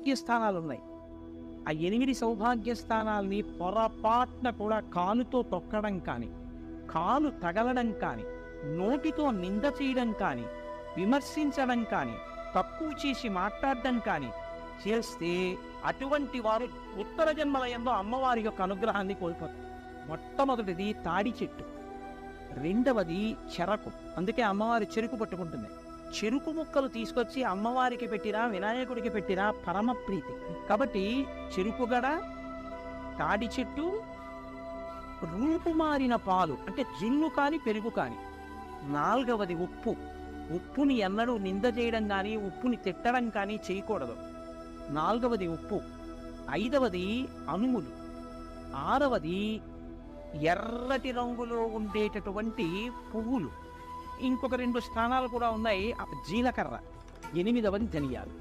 సౌభాగ్య స్థానాలు ఉన్నాయి. ఆ 8 సౌభాగ్య స్థానాల్ని పొరపాటున కూడా కాలుతో తొక్కడం కానీ, కాలు తగలడం కానీ, నోటితో నింద చేయడం కానీ, విమర్శించడం కానీ, తక్కువ చేసి మాట్లాడడం కానీ చేస్తే అటువంటి వారు ఉత్తర జన్మలయంలో అమ్మవారి యొక్క అనుగ్రహాన్ని కోల్పోతారు. మొట్టమొదటిది తాడి చెట్టు, రెండవది చెరకు. అందుకే అమ్మవారి చెరుకు పట్టుకుంటుంది. చెరుకు ముక్కలు తీసుకొచ్చి అమ్మవారికి పెట్టినా వినాయకుడికి పెట్టినా పరమ ప్రీతి. కాబట్టి చెరుకుగడ, తాడి చెట్టు, రూపుమారిన పాలు అంటే జున్ను కాని పెరుగు కాని. నాలుగవది ఉప్పు. ఉప్పుని ఎన్నడూ నింద చేయడం కానీ, ఉప్పుని తిట్టడం కానీ చేయకూడదు. నాలుగవది ఉప్పు. ఐదవది అనుములు. ఆరవది ఎర్రటి రంగులో ఉండేటటువంటి పువ్వులు. ఇంకొక 2 స్థానాలు కూడా ఉన్నాయి. జీలకర్ర. ఎనిమిదవది ధనియాలు.